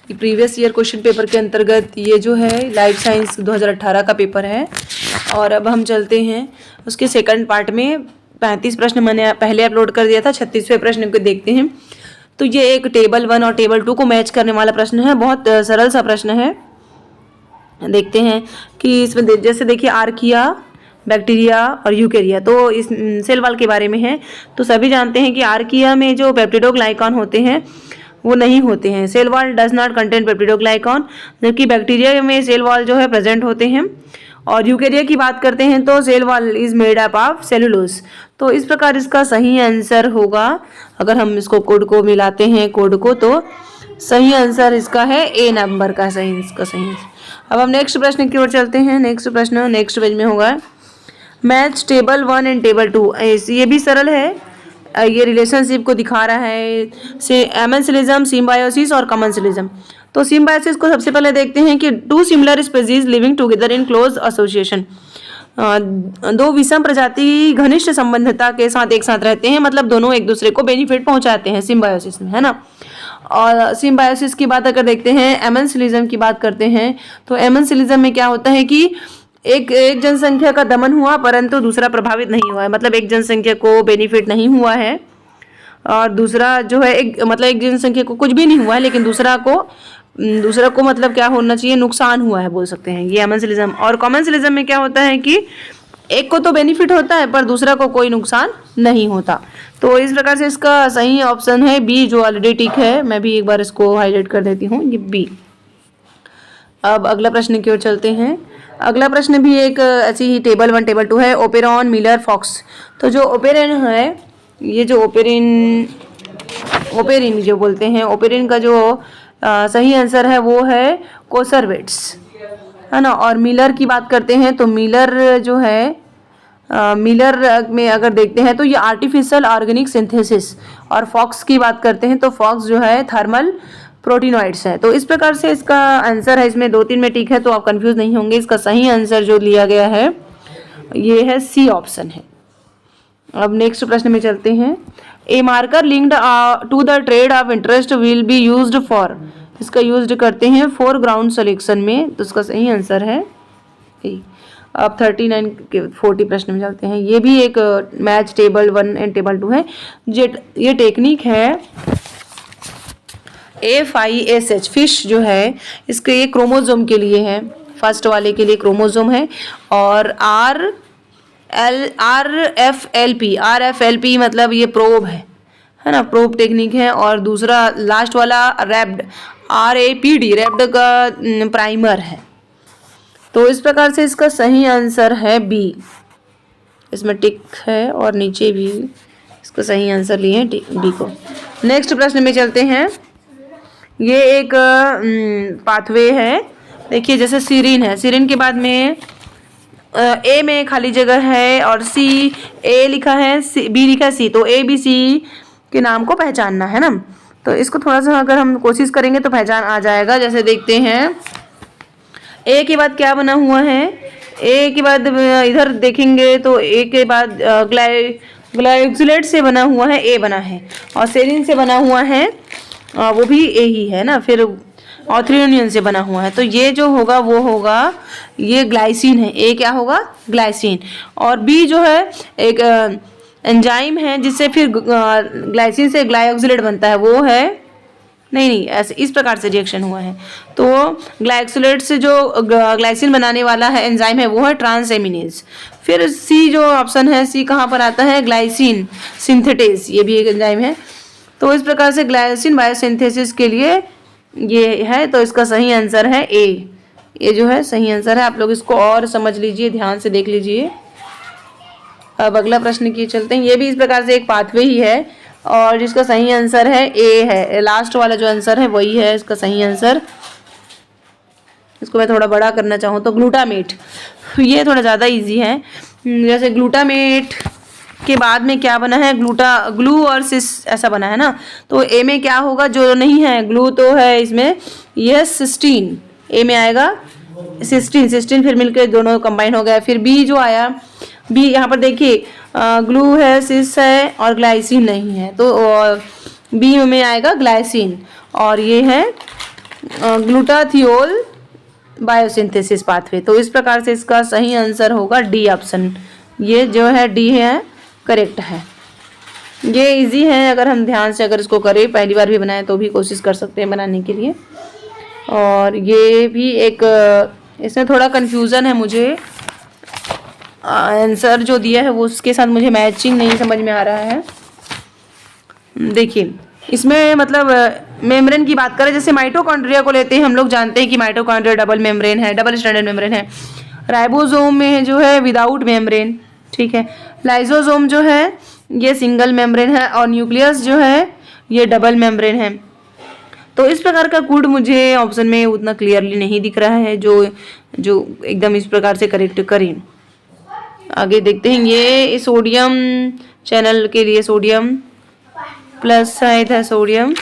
Previous year question paper के अंतर्गत ये जो है लाइफ साइंस 2018 का पेपर है। और अब हम चलते हैं उसके सेकंड पार्ट में। 35 प्रश्न मैंने पहले अपलोड कर दिया था, 36वें प्रश्न को देखते हैं। तो ये एक टेबल 1 और टेबल 2 को मैच करने वाला प्रश्न है। बहुत सरल सा प्रश्न है। देखते हैं कि इसमें जैसे देखिए आर्किया, बैक्टीरिया और यूकेरिया, तो इस सेल वॉल के बारे में है। तो सभी जानते हैं कि आर्किया में जो पेप्टिडोग्लाइकॉन होते हैं वो नहीं होते हैं। Cell wall does not contain peptidoglycan, जबकि बैक्टीरिया में सेल वॉल जो है प्रेजेंट होते हैं। और यूकेरिया की बात करते हैं तो cell wall is made up of cellulose. तो इस प्रकार इसका सही आंसर होगा, अगर हम इसको कोड को मिलाते हैं कोड को, तो सही आंसर इसका है ए नंबर का सही, इसका सही। अब हम नेक्स्ट प्रश्न की ओर चलते हैं। नेक्स्ट प्रश्न नेक्स्ट पेज में होगा, मैच टेबल 1 एंड टेबल 2। ये भी सरल है। ये रिलेशनशिप को दिखा रहा है से एमेंसिलिज्म, सिम्बायोसिस और कमेंसिलिज्म। तो सिम्बायोसिस को सबसे पहले देखते हैं कि two similar species living together in close association. दो विषम प्रजाति घनिष्ठ संबंधता के साथ एक साथ रहते हैं, मतलब दोनों एक दूसरे को बेनिफिट पहुंचाते हैं सिम्बायोसिस में, है ना। और सिम्बायोसिस की बात अगर देखते हैं, एमेंसिलिज्म की बात करते हैं, तो एमेंसिलिज्म में क्या होता है कि एक जनसंख्या का दमन हुआ परंतु दूसरा प्रभावित नहीं हुआ है, मतलब एक जनसंख्या को बेनिफिट नहीं हुआ है और दूसरा जो है एक जनसंख्या को कुछ भी नहीं हुआ है, लेकिन दूसरा को मतलब क्या होना चाहिए, नुकसान हुआ है बोल सकते हैं, ये एमेंसिलिज्म। और कॉमेंसिलिज्म में क्या होता है कि एक को तो बेनिफिट होता है पर दूसरा को कोई नुकसान नहीं होता। तो इस प्रकार से इसका सही ऑप्शन है बी, जो ऑलरेडी टिक है। मैं भी एक बार इसको हाईलाइट कर देती हूँ, ये बी। अब अगला प्रश्न की ओर चलते हैं। अगला प्रश्न भी एक ऐसी ही टेबल 1 टेबल 2 है, ओपेरॉन, मिलर, फॉक्स। तो जो ओपेरिन है, ये जो ओपेरिन जो बोलते हैं, ओपेरिन का जो सही आंसर है वो है कोसरवेट्स, है ना। और मिलर की बात करते हैं तो मिलर जो है मिलर में अगर देखते हैं तो ये आर्टिफिशियल ऑर्गेनिक सिंथेसिस। और फॉक्स की बात करते हैं तो फॉक्स जो है थर्मल प्रोटीनॉइड्स है। तो इस प्रकार से इसका आंसर है, इसमें 2-3 में ठीक है तो आप कंफ्यूज नहीं होंगे। इसका सही आंसर जो लिया गया है ये है सी ऑप्शन है। अब नेक्स्ट प्रश्न में चलते हैं। A marker linked to the trait of interest will be used for, इसका यूज्ड करते हैं फोरग्राउंड सिलेक्शन में, तो इसका सही आंसर है ए। अब 39 के 40 प्रश्न में चलते हैं। ये भी एक मैच टेबल 1 एंड टेबल 2 है। ये टेक्निक है FISH, फिश जो है इसके ये क्रोमोसोम के लिए है, फर्स्ट वाले के लिए क्रोमोसोम है। और RFLP मतलब ये प्रोब है ना, प्रोब टेक्निक है। और दूसरा लास्ट वाला रैप्ड, RAPD, रैप्ड का प्राइमर है। तो इस प्रकार से इसका सही आंसर है बी, इसमें टिक है और नीचे भी इसका सही आंसर लिए हैं डी को। नेक्स्ट प्रश्न में चलते हैं। ये एक पाथवे है। देखिए जैसे सीरीन है, सीरीन के बाद में ए में खाली जगह है और सी, ए लिखा है, बी लिखा है, सी, तो ABC के नाम को पहचानना है ना। तो इसको थोड़ा सा अगर हम कोशिश करेंगे तो पहचान आ जाएगा। जैसे देखते हैं ए के बाद क्या बना हुआ है, ए के बाद इधर देखेंगे तो ए के बाद ग्लाइकोलेट से बना हुआ है, ए बना है। और सेरीन से बना हुआ है, वो भी ए ही है ना। फिर ऑथ्रियोनियन से बना हुआ है, तो ये जो होगा वो होगा ये ग्लाइसिन है। ए क्या होगा, ग्लाइसिन। और बी जो है एक एंजाइम है जिससे फिर ग्लाइसिन से ग्लाइकोलेट बनता है, वो है नहीं ऐसे इस प्रकार से रिएक्शन हुआ है। तो ग्लाइकोलेट से जो ग्लाइसिन बनाने वाला है एंजाइम है वो है ट्रांसएमिनेज। फिर सी जो ऑप्शन है, सी कहाँ पर आता है, ग्लाइसिन सिंथेटेज, ये भी एक एंजाइम है। तो इस प्रकार से ग्लाइसिन बायोसिंथेसिस के लिए ये है, तो इसका सही आंसर है ए। ये जो है सही आंसर है। आप लोग इसको और समझ लीजिए, ध्यान से देख लीजिए। अब अगला प्रश्न की चलते हैं। ये भी इस प्रकार से एक पाथवे ही है और जिसका सही आंसर है ए है। लास्ट वाला जो आंसर है वही है इसका सही आंसर। इसको मैं थोड़ा बड़ा करना चाहूँ तो ग्लूटामेट, ये थोड़ा ज़्यादा इजी है। जैसे ग्लूटामेट के बाद में क्या बना है, ग्लू और सिस ऐसा बना है ना। तो ए में क्या होगा, जो नहीं है ग्लू तो है इसमें, यह सिस्टीन, ए में आएगा सिस्टीन, फिर मिलकर दोनों कंबाइन हो गया। फिर बी जो आया, बी यहाँ पर देखिए ग्लू है, सिस है और ग्लाइसिन नहीं है, तो बी में आएगा ग्लाइसिन। और ये है ग्लूटाथियोल बायोसिंथेसिस पाथवे। तो इस प्रकार से इसका सही आंसर होगा डी ऑप्शन। ये जो है डी है करेक्ट है। ये इजी है, अगर हम ध्यान से अगर इसको करें, पहली बार भी बनाए तो भी कोशिश कर सकते हैं बनाने के लिए। और ये भी एक इसमें थोड़ा कन्फ्यूज़न है मुझे, आंसर जो दिया है वो उसके साथ मुझे मैचिंग नहीं समझ में आ रहा है। देखिए इसमें मतलब मेम्ब्रेन की बात करें, जैसे माइटोकॉन्ड्रिया को लेते हैं, हम लोग जानते हैं कि माइटोकॉन्ड्रिया डबल मेम्ब्रेन है, डबल स्टैंडर्ड मेम्ब्रेन है। राइबोसोम में जो है विदाउट मेम्ब्रेन, ठीक है। लाइसोसोम जो है ये सिंगल मेम्ब्रेन है, और न्यूक्लियस जो है ये डबल मेम्ब्रेन है। तो इस प्रकार का कोड मुझे ऑप्शन में उतना क्लियरली नहीं दिख रहा है जो एकदम इस प्रकार से करेक्ट करें। आगे देखते हैं, ये सोडियम चैनल के लिए सोडियम प्लस शायद है सोडियम,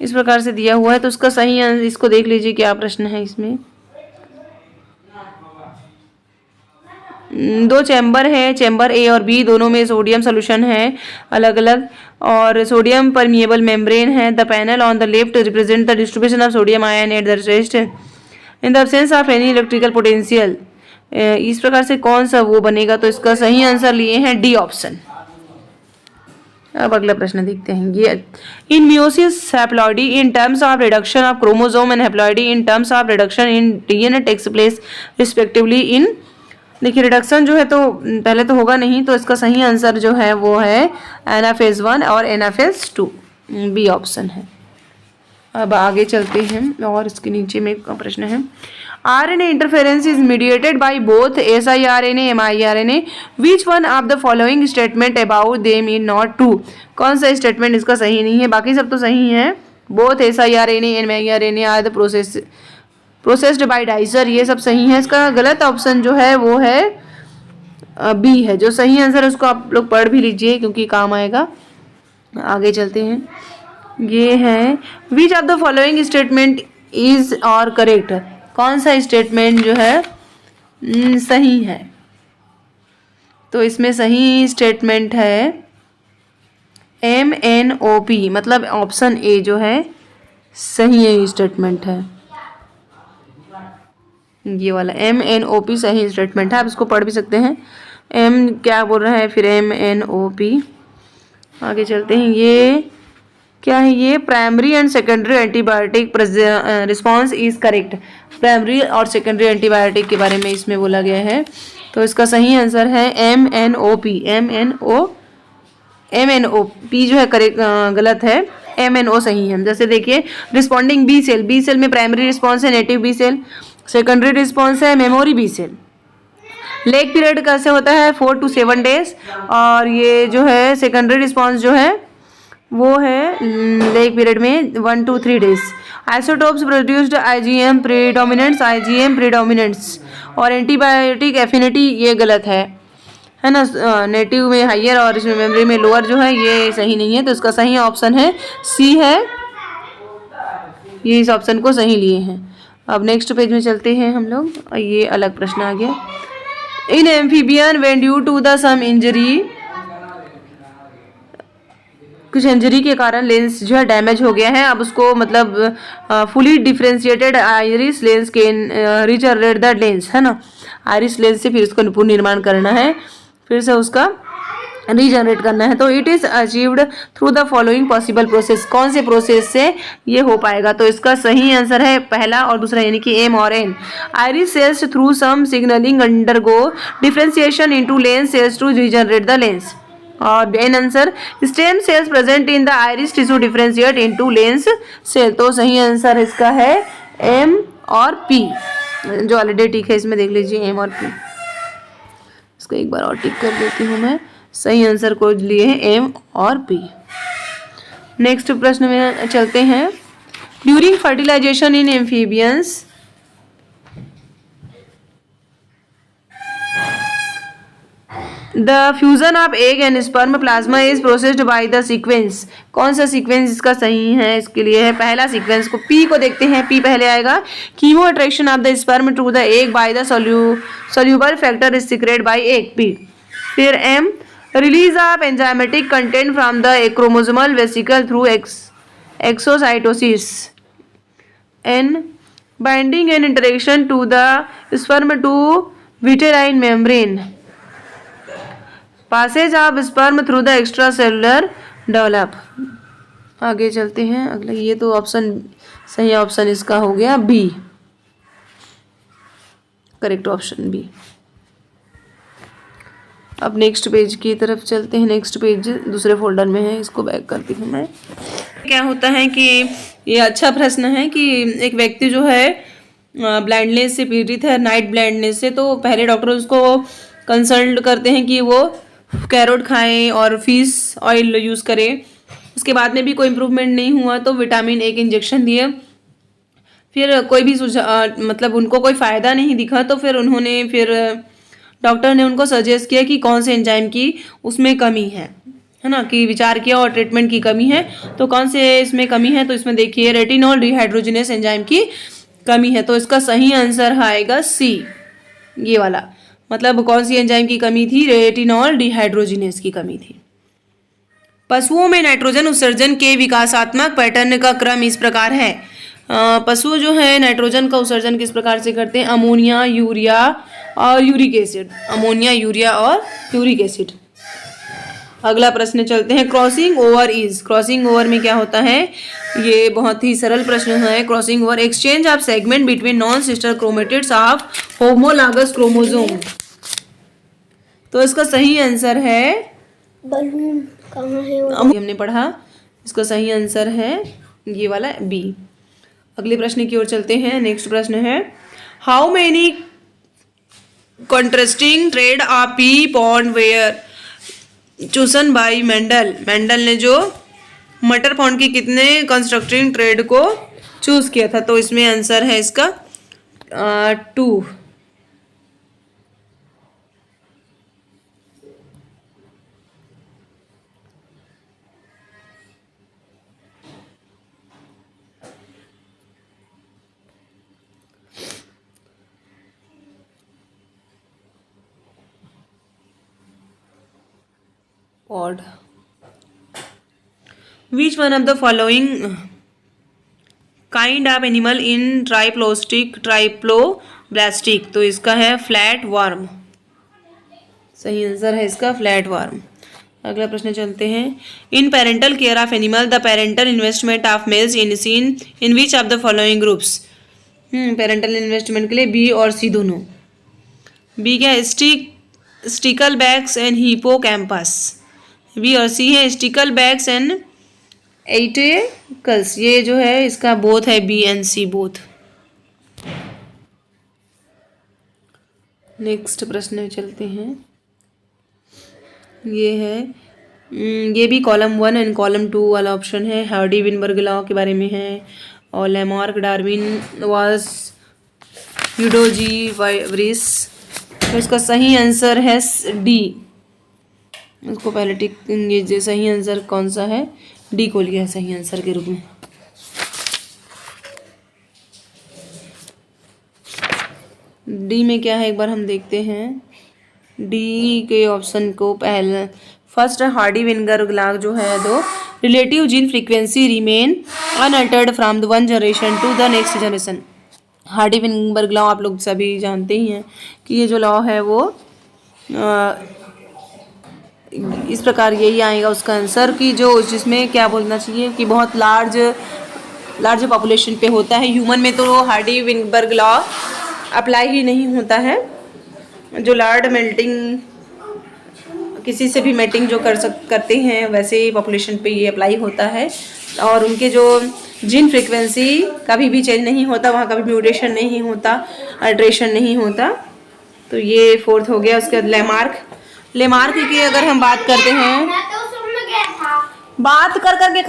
इस प्रकार से दिया हुआ है। तो उसका सही आंसर इसको देख लीजिए क्या प्रश्न है इसमें। दो चैम्बर है, चैम्बर ए और बी दोनों में सोडियम सोल्यूशन है अलग अलग, और सोडियम परमिएबल मेम्ब्रेन है। The panel on the left represent the distribution of sodium ion at the rest in the absence of any electrical potential. इस प्रकार से कौन सा वो बनेगा, तो इसका सही आंसर लिए हैं डी ऑप्शन। अब अगला प्रश्न देखते हैं। ये in meiosis haploidy in terms of reduction of chromosome and haploidy in terms of reduction in DNA takes place respectively in. देखिए रिडक्शन जो है तो पहले तो होगा नहीं, तो इसका सही आंसर जो है वो है एनाफेज 1 और एनाफेज 2, बी ऑप्शन है। अब आगे चलते हैं, और इसके नीचे में एक प्रश्न है। RNA interference is mediated by both siRNA and miRNA. Which one of the following statement about them is not true? कौन सा स्टेटमेंट इसका सही नहीं है? बाकी सब तो सही है। Both siRNA and miRNA are the processed by dicer, ये सब सही है। इसका गलत ऑप्शन जो है वो है बी है। जो सही आंसर है उसको आप लोग पढ़ भी लीजिए क्योंकि काम आएगा। आगे चलते हैं, ये है विच of the following statement is और करेक्ट। कौन सा स्टेटमेंट जो है सही है, तो इसमें सही स्टेटमेंट है MNOP, मतलब ऑप्शन ए जो है सही स्टेटमेंट है। ये वाला MNOP सही स्टेटमेंट है, आप इसको पढ़ भी सकते हैं। M क्या बोल रहा है, फिर MNOP। आगे चलते हैं, ये क्या है, ये primary and secondary antibiotic response is correct. Primary और सेकेंडरी एंटीबायोटिक के बारे में इसमें बोला गया है, तो इसका सही आंसर है MNOP। MNOP जो है करेक्ट, गलत है, MNO सही है। जैसे देखिए responding B cell, B cell में प्राइमरी रिस्पॉन्स है native B cell, secondary response है memory B cell. Lag period कैसे होता है 4 to 7 डेज, और ये जो है सेकेंडरी रिस्पॉन्स जो है वो है लेग पीरियड में 1 to 3 days. Isotopes produced IgM प्रीडोमिनेंट्स और एंटीबायोटिक एफिनिटी ये गलत है ना। नेटिव में हाइयर और इसमें मेमोरी में लोअर जो है ये सही नहीं है, तो इसका सही ऑप्शन है सी है। ये इस ऑप्शन को सही लिए हैं। अब नेक्स्ट पेज में चलते हैं हम लोग, ये अलग प्रश्न आ गया। In amphibian when due to the some injury, कुछ इंजरी के कारण लेंस जो है डैमेज हो गया है। अब उसको मतलब फुली डिफ्रेंशिएटेड आयरिस लेंस के रिजनरेट द लेंस, है ना। आयरिस लेंस से फिर उसको पुनर्निर्माण करना है, फिर से उसका रीजनरेट करना है। तो it is achieved through the following possible process. कौन से प्रोसेस से ये हो पाएगा, तो इसका सही आंसर है पहला और दूसरा, यानी कि M और N। Iris cells through some signalling undergo differentiation into lens cells to regenerate the lens. और N answer stem cells present in the iris tissue differentiate into lens cell. तो सही आंसर इसका है M और P, जो already टिक है इसमें देख लीजिए M और P। इसको एक बार और टिक कर देती हूँ मैं। सही आंसर को लिए हैं M और P। नेक्स्ट प्रश्न में चलते हैं। During fertilisation in amphibians the fusion of egg and sperm plasma is processed by the sequence. कौन सा सीक्वेंस इसका सही है, इसके लिए है पहला सीक्वेंस को P को देखते हैं। P पहले आएगा, chemoattraction of the sperm to the egg by the soluble factor is secrete by egg, P। फिर M, release of enzymatic content from the chromosomal vesicle through exocytosis, N binding and interaction to the sperm to vitelline membrane, passage of sperm through the extracellular develop. आगे चलते हैं अगला, ये तो option सही option इसका हो गया बी, करेक्ट ऑप्शन बी। अब नेक्स्ट पेज की तरफ चलते हैं। नेक्स्ट पेज दूसरे फोल्डर में है, इसको बैक करती हूँ मैं। क्या होता है कि ये अच्छा प्रश्न है कि एक व्यक्ति जो है ब्लाइंडनेस से पीड़ित है, नाइट ब्लाइंडनेस से, तो पहले डॉक्टर उसको कंसल्ट करते हैं कि वो कैरोट खाएं और फिश ऑयल यूज़ करें। उसके बाद में भी कोई इम्प्रूवमेंट नहीं हुआ तो विटामिन ए के इंजेक्शन दिए। फिर कोई भी मतलब उनको कोई फ़ायदा नहीं दिखा तो फिर डॉक्टर ने उनको सजेस्ट किया कि कौन से एंजाइम की उसमें कमी है ना, कि विचार किया और ट्रीटमेंट की कमी है तो कौन से इसमें कमी है, तो इसमें देखिए रेटिनॉल डिहाइड्रोजिनेस एंजाइम की कमी है, तो इसका सही आंसर आएगा सी, ये वाला। मतलब कौन सी एंजाइम की कमी थी, रेटिनॉल डिहाइड्रोजिनेस की कमी थी। पशुओं में नाइट्रोजन उत्सर्जन के विकासात्मक पैटर्न का क्रम इस प्रकार है। पशु जो है नाइट्रोजन का उत्सर्जन किस प्रकार से करते हैं, अमोनिया, यूरिया और यूरिक एसिड, अमोनिया, यूरिया और यूरिक एसिड। अगला प्रश्न चलते हैं, crossing over is, crossing over में क्या होता है, ये बहुत ही सरल प्रश्न है। Crossing over exchange of segment between non sister chromatids of homologous chromosome, तो इसका सही आंसर है बलून कहाँ है वो? हमने पढ़ा, इसका सही आंसर है ये वाला बी। अगले प्रश्न की ओर चलते हैं। नेक्स्ट प्रश्न है, how many contrasting traits are pea plant were chosen by Mendel, Mendel ने जो मटर पॉन्ड की कितने कंस्ट्रक्टिंग थ्रेड को चूज किया था, तो इसमें आंसर है इसका 2। Odd. Which one of the following kind of animal in ट्राइप्लोब्लास्टिक, तो इसका है फ्लैट वर्म, सही आंसर है इसका फ्लैट वर्म। अगला प्रश्न चलते हैं, in parental care of animal the parental investment of males in seen in which of the following groups, parental investment के लिए बी और सी दोनों। बी क्या है, sticklebacks and hippocampus, B और सी है स्टिकल बैग्स एंड एटिकल्स, ये जो है इसका बोथ है B and C both. Next प्रश्न चलते हैं, ये है ये भी कॉलम 1 एंड कॉलम 2 वाला ऑप्शन है, हार्डी विनबर्ग लॉ के बारे में है, और लैमार्क, डार्विन, वास, यूडोजी वारिस, तो इसका सही आंसर है डी। इसको पहले टिक देंगे, सही आंसर कौन सा है, डी को लिया है सही आंसर के रूप में। डी में क्या है एक बार हम देखते हैं, डी के ऑप्शन को पहले फर्स्ट हार्डी विनबर्ग लॉ जो है, दो relative gene frequency remain unaltered from the one generation to the next generation. Hardy Weinberg law आप लोग सभी जानते ही हैं कि ये जो लॉ है वो इस प्रकार यही आएगा उसका आंसर, कि जो जिसमें क्या बोलना चाहिए कि बहुत लार्ज पॉपुलेशन पे होता है। ह्यूमन में तो हार्डी विनबर्ग लॉ अप्लाई ही नहीं होता है, जो लार्ज मेल्टिंग किसी से भी मेटिंग जो करते हैं वैसे ही पॉपुलेशन पे ये अप्लाई होता है, और उनके जो जीन फ्रीक्वेंसी कभी भी चेंज नहीं होता, वहाँ कभी म्यूटेशन नहीं होता, अल्ट्रेशन नहीं होता। तो ये फोर्थ हो गया। उसके बाद लेमार्क की अगर हम बात करते हैं, बात कर करके